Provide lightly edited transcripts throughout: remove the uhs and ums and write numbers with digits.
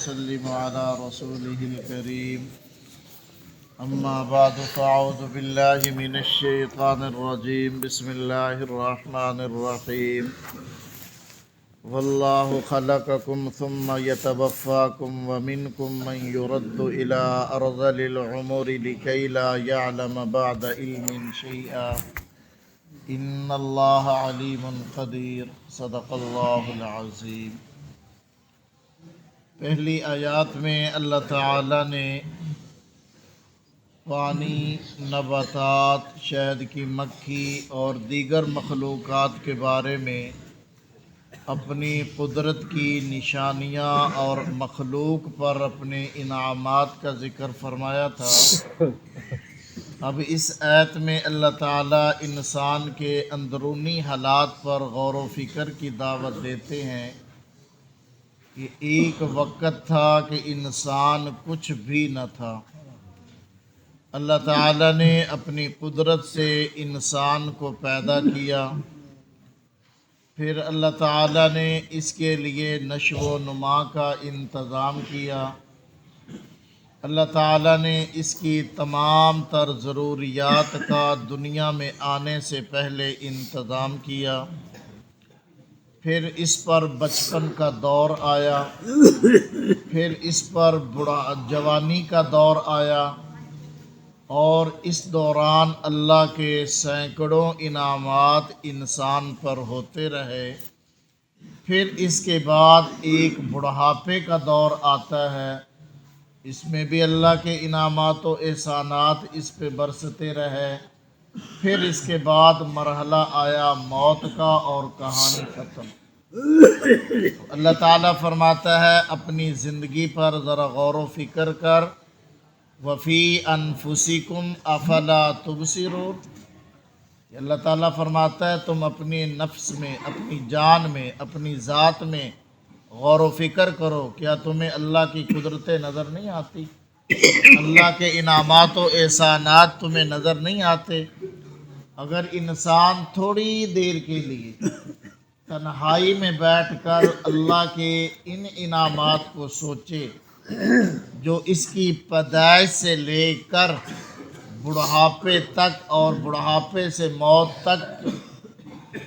وسلم على رسوله الكريم أما بعد فأعوذ بالله من الشيطان الرجيم بسم الله الرحمن الرحيم والله خلقكم ثم يتوفاكم ومنكم من يرد إلى أرذل العمر لكي لا يعلم بعد علم شيئا ان اللہ علیم قدیر صدق اللہ العظیم۔ پہلی آیات میں اللہ تعالیٰ نے پانی، نباتات، شہد کی مکھی اور دیگر مخلوقات کے بارے میں اپنی قدرت کی نشانیاں اور مخلوق پر اپنے انعامات کا ذکر فرمایا تھا۔ اب اس آیت میں اللہ تعالیٰ انسان کے اندرونی حالات پر غور و فکر کی دعوت دیتے ہیں کہ ایک وقت تھا کہ انسان کچھ بھی نہ تھا۔ اللہ تعالیٰ نے اپنی قدرت سے انسان کو پیدا کیا، پھر اللہ تعالیٰ نے اس کے لیے نشو و نما کا انتظام کیا۔ اللہ تعالیٰ نے اس کی تمام تر ضروریات کا دنیا میں آنے سے پہلے انتظام کیا، پھر اس پر بچپن کا دور آیا، پھر اس پر جوانی کا دور آیا، اور اس دوران اللہ کے سینکڑوں انعامات انسان پر ہوتے رہے۔ پھر اس کے بعد ایک بڑھاپے کا دور آتا ہے، اس میں بھی اللہ کے انعامات و احسانات اس پہ برستے رہے۔ پھر اس کے بعد مرحلہ آیا موت کا اور کہانی ختم۔ اللہ تعالیٰ فرماتا ہے اپنی زندگی پر ذرا غور و فکر کر، وفی انفسکم افلا تبصرون۔ اللہ تعالیٰ فرماتا ہے تم اپنی نفس میں، اپنی جان میں، اپنی ذات میں غور و فکر کرو، کیا تمہیں اللہ کی قدرتیں نظر نہیں آتی؟ اللہ کے انعامات و احسانات تمہیں نظر نہیں آتے؟ اگر انسان تھوڑی دیر کے لیے تنہائی میں بیٹھ کر اللہ کے ان انعامات کو سوچے جو اس کی پیدائش سے لے کر بڑھاپے تک اور بڑھاپے سے موت تک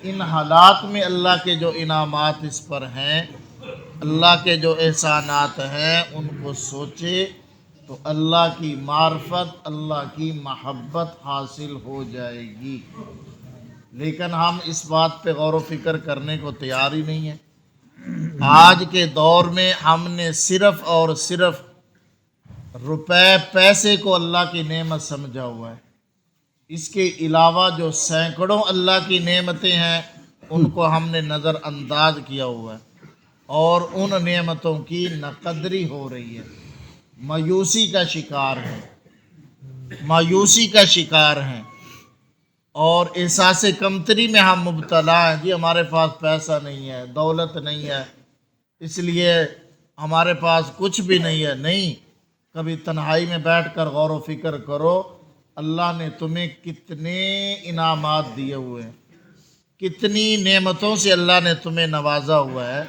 ان حالات میں اللہ کے جو انعامات اس پر ہیں، اللہ کے جو احسانات ہیں، ان کو سوچے تو اللہ کی معرفت، اللہ کی محبت حاصل ہو جائے گی۔ لیکن ہم اس بات پہ غور و فکر کرنے کو تیار ہی نہیں ہیں۔ آج کے دور میں ہم نے صرف اور صرف روپے پیسے کو اللہ کی نعمت سمجھا ہوا ہے۔ اس کے علاوہ جو سینکڑوں اللہ کی نعمتیں ہیں ان کو ہم نے نظر انداز کیا ہوا ہے، اور ان نعمتوں کی ناقدری ہو رہی ہے۔ مایوسی کا شکار ہیں اور احساس کمتری میں ہم مبتلا ہیں۔ جی ہمارے پاس پیسہ نہیں ہے، دولت نہیں ہے، اس لیے ہمارے پاس کچھ بھی نہیں ہے۔ نہیں، کبھی تنہائی میں بیٹھ کر غور و فکر کرو، اللہ نے تمہیں کتنے انعامات دیے ہوئے ہیں، کتنی نعمتوں سے اللہ نے تمہیں نوازا ہوا ہے۔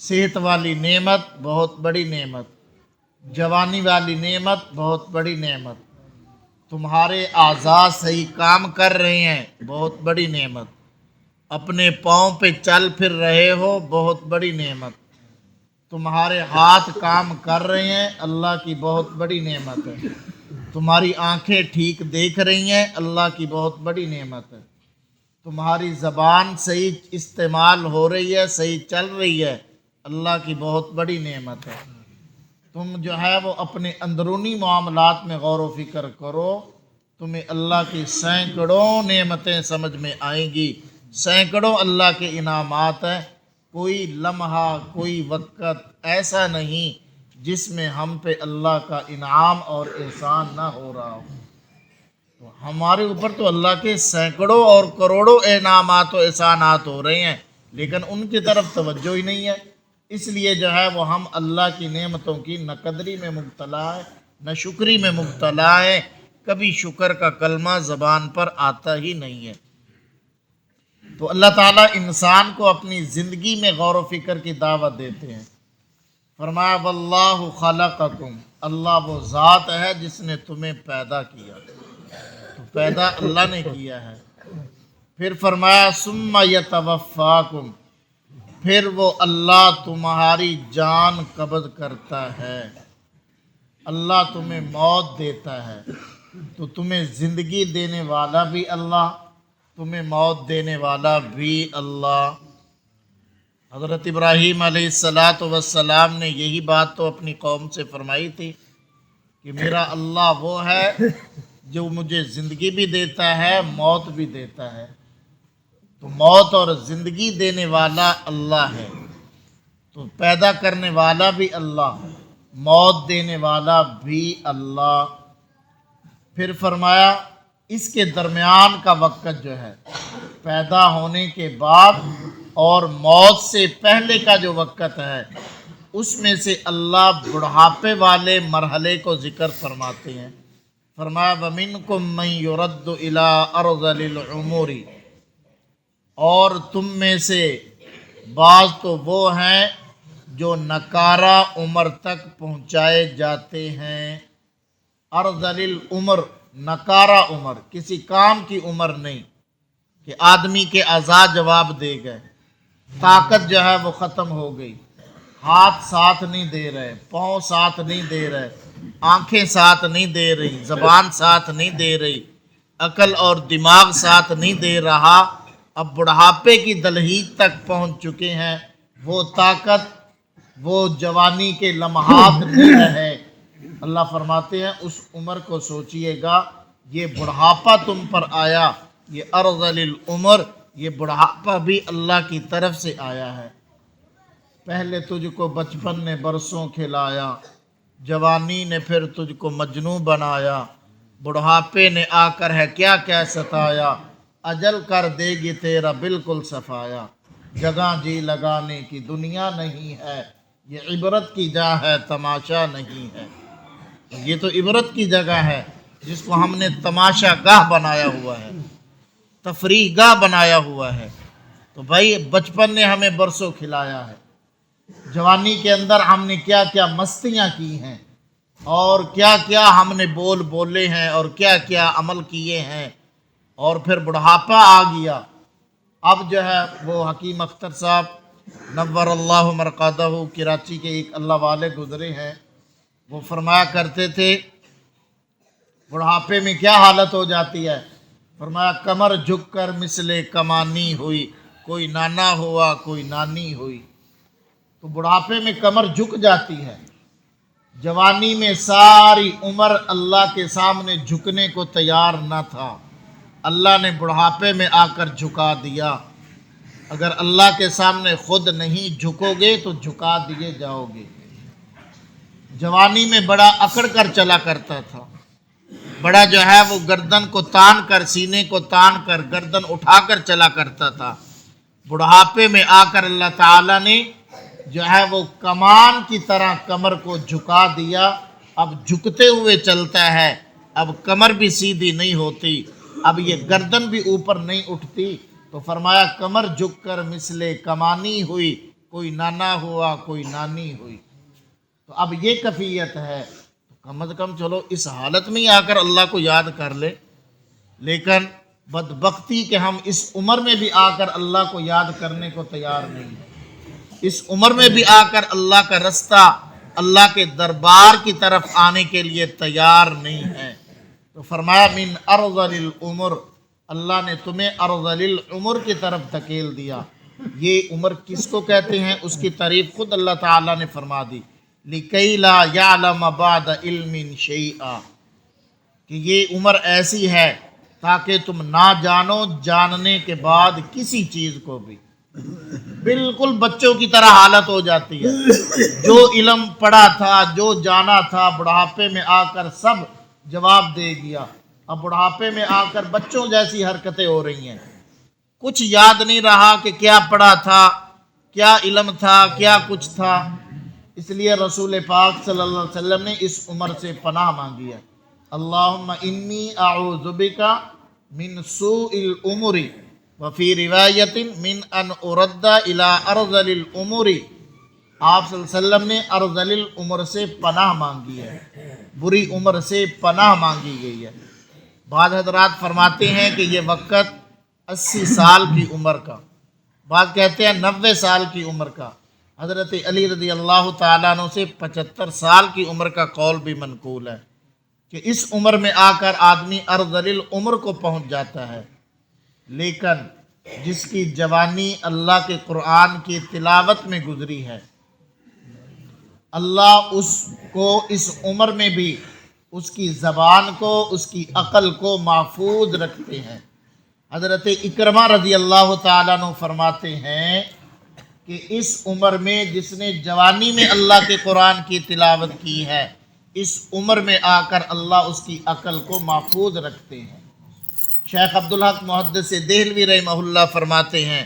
صحت والی نعمت بہت بڑی نعمت، جوانی والی نعمت بہت بڑی نعمت، تمہارے اعضاء صحیح کام کر رہے ہیں بہت بڑی نعمت، اپنے پاؤں پہ چل پھر رہے ہو بہت بڑی نعمت، تمہارے ہاتھ کام کر رہے ہیں اللہ کی بہت بڑی نعمت ہے، تمہاری آنکھیں ٹھیک دیکھ رہی ہیں اللہ کی بہت بڑی نعمت ہے، تمہاری زبان صحیح استعمال ہو رہی ہے، صحیح چل رہی ہے، اللہ کی بہت بڑی نعمت ہے۔ تم جو ہے وہ اپنے اندرونی معاملات میں غور و فکر کرو، تمہیں اللہ کی سینکڑوں نعمتیں سمجھ میں آئیں گی، سینکڑوں اللہ کے انعامات ہیں۔ کوئی لمحہ، کوئی وقت ایسا نہیں جس میں ہم پہ اللہ کا انعام اور احسان نہ ہو رہا ہو۔ تو ہمارے اوپر تو اللہ کے سینکڑوں اور کروڑوں انعامات و احسانات ہو رہے ہیں، لیکن ان کی طرف توجہ ہی نہیں ہے۔ اس لیے جو ہے وہ ہم اللہ کی نعمتوں کی نہ قدری میں مبتلا ہے، نہ شکری میں مبتلا ہے، کبھی شکر کا کلمہ زبان پر آتا ہی نہیں ہے۔ تو اللہ تعالیٰ انسان کو اپنی زندگی میں غور و فکر کی دعوت دیتے ہیں فرمایا واللہ خلقکم، اللہ وہ ذات ہے جس نے تمہیں پیدا کیا، تو پیدا اللہ نے کیا ہے۔ پھر فرمایا ثم یتوفاکم، پھر وہ اللہ تمہاری جان قبض کرتا ہے، اللہ تمہیں موت دیتا ہے۔ تو تمہیں زندگی دینے والا بھی اللہ، تمہیں موت دینے والا بھی اللہ۔ حضرت ابراہیم علیہ السلام نے یہی بات تو اپنی قوم سے فرمائی تھی کہ میرا اللہ وہ ہے جو مجھے زندگی بھی دیتا ہے، موت بھی دیتا ہے۔ تو موت اور زندگی دینے والا اللہ ہے، تو پیدا کرنے والا بھی اللہ، موت دینے والا بھی اللہ۔ پھر فرمایا اس کے درمیان کا وقت جو ہے، پیدا ہونے کے بعد اور موت سے پہلے کا جو وقت ہے، اس میں سے اللہ بڑھاپے والے مرحلے کو ذکر فرماتے ہیں۔ فرمایا وَمِنْكُمْ مَنْ يُرَدُّ إِلَىٰ أَرْذَلِ الْعُمُرِ، اور تم میں سے بعض تو وہ ہیں جو نکارہ عمر تک پہنچائے جاتے ہیں۔ ارذل العمر، نکارہ عمر، کسی کام کی عمر نہیں کہ آدمی کے اعضاء جواب دے گئے، طاقت جو ہے وہ ختم ہو گئی، ہاتھ ساتھ نہیں دے رہے، پاؤں ساتھ نہیں دے رہے، آنکھیں ساتھ نہیں دے رہی، زبان ساتھ نہیں دے رہی، عقل اور دماغ ساتھ نہیں دے رہا، اب بڑھاپے کی دلہیز تک پہنچ چکے ہیں، وہ طاقت، وہ جوانی کے لمحات نہیں رہے۔ اللہ فرماتے ہیں اس عمر کو سوچئے گا، یہ بڑھاپا تم پر آیا، یہ ارذل العمر، یہ بڑھاپا بھی اللہ کی طرف سے آیا ہے۔ پہلے تجھ کو بچپن نے برسوں کھلایا، جوانی نے پھر تجھ کو مجنوں بنایا، بڑھاپے نے آ کر ہے کیا کیا ستایا، اجل کر دے گی تیرا بالکل صفایا، جگہ جی لگانے کی دنیا نہیں ہے، یہ عبرت کی جا ہے تماشا نہیں ہے۔ یہ تو عبرت کی جگہ ہے جس کو ہم نے تماشا گاہ بنایا ہوا ہے، تفریح گاہ بنایا ہوا ہے۔ تو بھائی بچپن نے ہمیں برسوں کھلایا ہے، جوانی کے اندر ہم نے کیا کیا مستیاں کی ہیں، اور کیا کیا ہم نے بولے ہیں، اور کیا کیا عمل کیے ہیں، اور پھر بڑھاپا آ گیا۔ اب جو ہے وہ حکیم اختر صاحب نور اللہ مرقدہ کراچی کے ایک اللہ والے گزرے ہیں، وہ فرمایا کرتے تھے بڑھاپے میں کیا حالت ہو جاتی ہے، فرمایا کمر جھک کر مثل کمانی ہوئی، کوئی نانا ہوا کوئی نانی ہوئی۔ تو بڑھاپے میں کمر جھک جاتی ہے، جوانی میں ساری عمر اللہ کے سامنے جھکنے کو تیار نہ تھا، اللہ نے بڑھاپے میں آ کر جھکا دیا۔ اگر اللہ کے سامنے خود نہیں جھکو گے تو جھکا دیے جاؤ گے۔ جوانی میں بڑا اکڑ کر چلا کرتا تھا، بڑا جو ہے وہ گردن کو تان کر، سینے کو تان کر، گردن اٹھا کر چلا کرتا تھا۔ بڑھاپے میں آ کر اللہ تعالیٰ نے جو ہے وہ کمان کی طرح کمر کو جھکا دیا، اب جھکتے ہوئے چلتا ہے، اب کمر بھی سیدھی نہیں ہوتی، اب یہ گردن بھی اوپر نہیں اٹھتی۔ تو فرمایا کمر جھک کر مثل کمانی ہوئی، کوئی نانا ہوا کوئی نانی ہوئی۔ تو اب یہ کیفیت ہے، تو کم از کم چلو اس حالت میں ہی آ کر اللہ کو یاد کر لے۔ لیکن بدبختی کہ ہم اس عمر میں بھی آ کر اللہ کو یاد کرنے کو تیار نہیں ہیں، اس عمر میں بھی آ کر اللہ کا رستہ، اللہ کے دربار کی طرف آنے کے لیے تیار نہیں ہے۔ تو فرمایا من ارذل العمر، اللہ نے تمہیں ارذل العمر کی طرف دھکیل دیا۔ یہ عمر کس کو کہتے ہیں، اس کی تعریف خود اللہ تعالیٰ نے فرما دی، لِكَيْ لَا يَعْلَمَ بَعْدَ عِلْمٍ شَيْئًا، کہ یہ عمر ایسی ہے تاکہ تم نہ جانو جاننے کے بعد کسی چیز کو بھی۔ بالکل بچوں کی طرح حالت ہو جاتی ہے، جو علم پڑھا تھا، جو جانا تھا، بڑھاپے میں آ کر سب جواب دے گیا۔ اب بڑھاپے میں آ کر بچوں جیسی حرکتیں ہو رہی ہیں، کچھ یاد نہیں رہا کہ کیا پڑھا تھا، کیا علم تھا، کیا کچھ تھا۔ اس لیے رسول پاک صلی اللہ علیہ وسلم نے اس عمر سے پناہ مانگی ہے، اللہم انی اعوذ بک من سوء العمر وفی روایت من ان ارد الی ارذل العمر۔ آپ صلی اللہ علیہ وسلم نے ارذل العمر سے پناہ مانگی ہے، بری عمر سے پناہ مانگی گئی ہے۔ بعض حضرات فرماتے ہیں کہ یہ وقت 80 سال کی عمر کا، بعض کہتے ہیں 90 سال کی عمر کا۔ حضرت علی رضی اللہ تعالیٰ عنہ سے 75 سال کی عمر کا قول بھی منقول ہے کہ اس عمر میں آ کر آدمی ارذل العمر کو پہنچ جاتا ہے۔ لیکن جس کی جوانی اللہ کے قرآن کی تلاوت میں گزری ہے، اللہ اس کو اس عمر میں بھی اس کی زبان کو، اس کی عقل کو محفوظ رکھتے ہیں۔ حضرت اکرمہ رضی اللہ تعالیٰ عنہ فرماتے ہیں کہ اس عمر میں جس نے جوانی میں اللہ کے قرآن کی تلاوت کی ہے، اس عمر میں آ کر اللہ اس کی عقل کو محفوظ رکھتے ہیں۔ شیخ عبدالحق محدث دہلوی رحمہ اللہ فرماتے ہیں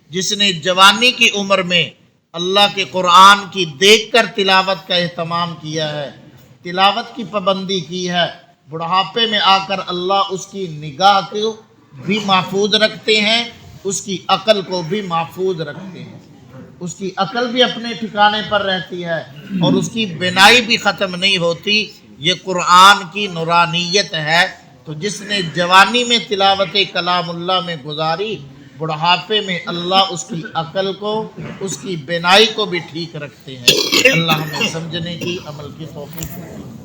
جس نے جوانی کی عمر میں اللہ کے قرآن کی دیکھ کر تلاوت کا اہتمام کیا ہے، تلاوت کی پابندی کی ہے، بڑھاپے میں آ کر اللہ اس کی نگاہ کو بھی محفوظ رکھتے ہیں، اس کی عقل کو بھی محفوظ رکھتے ہیں۔ اس کی عقل بھی اپنے ٹھکانے پر رہتی ہے اور اس کی بینائی بھی ختم نہیں ہوتی۔ یہ قرآن کی نورانیت ہے۔ تو جس نے جوانی میں تلاوت کلام اللہ میں گزاری، بڑھاپے میں اللہ اس کی عقل کو، اس کی بینائی کو بھی ٹھیک رکھتے ہیں۔ اللہ ہمیں سمجھنے کی، عمل کی توفیق دے۔